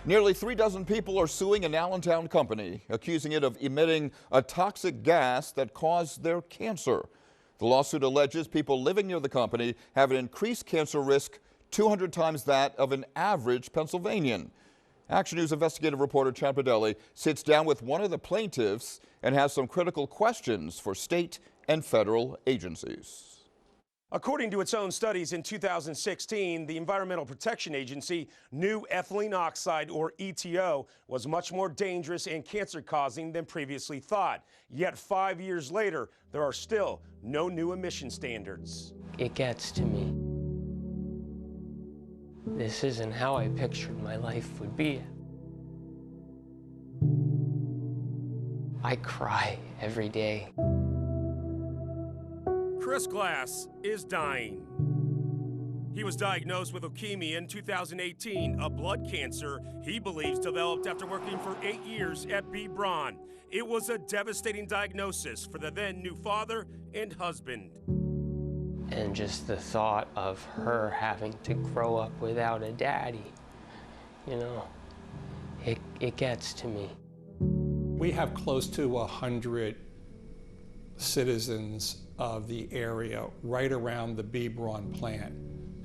Nearly 3 dozen people are suing an Allentown company, accusing it of emitting a toxic gas that caused their cancer. The lawsuit alleges people living near the company have an increased cancer risk 200 times that of an average Pennsylvanian. Action News investigative reporter Chad Padelli sits down with one of the plaintiffs and has some critical questions for state and federal agencies. According to its own studies in 2016, the Environmental Protection Agency knew ethylene oxide, or ETO, was much more dangerous and cancer-causing than previously thought. Yet 5 years later, there are still no new emission standards. It gets to me. This isn't how I pictured my life would be. I cry every day. Chris Glass is dying. He was diagnosed with leukemia in 2018, a blood cancer he believes developed after working for 8 years at B.Braun. It was a devastating diagnosis for the then new father and husband. And just the thought of her having to grow up without a daddy, it gets to me. We have close to 100 citizens of the area right around the B.Braun plant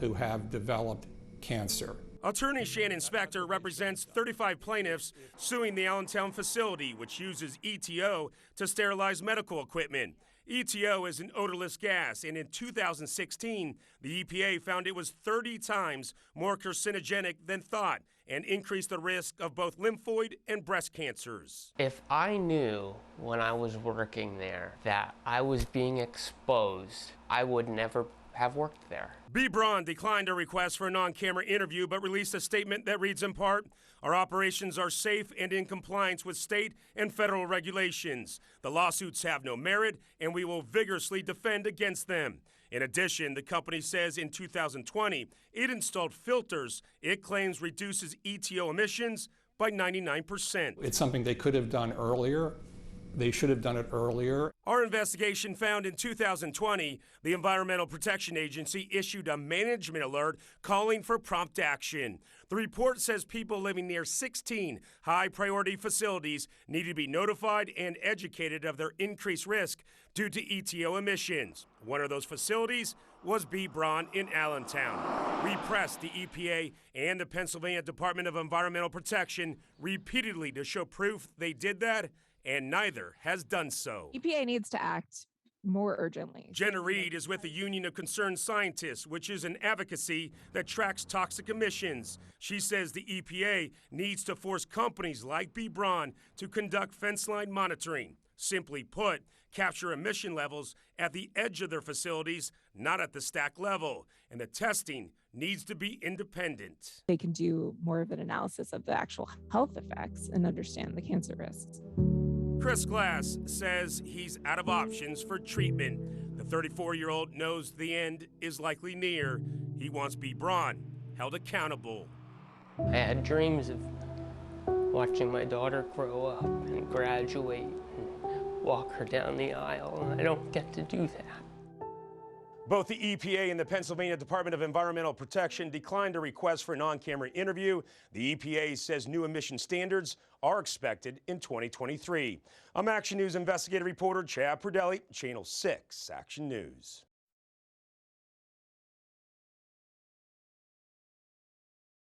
who have developed cancer. Attorney Shannon Spector represents 35 plaintiffs suing the Allentown facility, which uses ETO to sterilize medical equipment. ETO is an odorless gas, and in 2016, the EPA found it was 30 times more carcinogenic than thought and increased the risk of both lymphoid and breast cancers. If I knew when I was working there that I was being exposed, I would never have worked there. B.Braun declined a request for a non-camera interview, but released a statement that reads in part, "Our operations are safe and in compliance with state and federal regulations. The lawsuits have no merit, and we will vigorously defend against them." In addition, the company says in 2020, it installed filters it claims reduces ETO emissions by 99%. It's something they could have done earlier. They should have done it earlier. Our investigation found in 2020, the Environmental Protection Agency issued a management alert calling for prompt action. The report says people living near 16 high-priority facilities need to be notified and educated of their increased risk due to ETO emissions. One of those facilities was B.Braun in Allentown. We pressed the EPA and the Pennsylvania Department of Environmental Protection repeatedly to show proof they did that, and neither has done so. EPA needs to act more urgently. Jenna Reed is with the Union of Concerned Scientists, which is an advocacy that tracks toxic emissions. She says the EPA needs to force companies like B.Braun to conduct fence line monitoring. Simply put, capture emission levels at the edge of their facilities, not at the stack level. And the testing needs to be independent. They can do more of an analysis of the actual health effects and understand the cancer risks. Chris Glass says he's out of options for treatment. The 34-year-old knows the end is likely near. He wants B.Braun held accountable. I had dreams of watching my daughter grow up and graduate and walk her down the aisle, and I don't get to do that. Both the EPA and the Pennsylvania Department of Environmental Protection declined a request for a non-camera interview. The EPA says new emission standards are expected in 2023. I'm Action News investigative reporter Chad Padelli, Channel 6 Action News.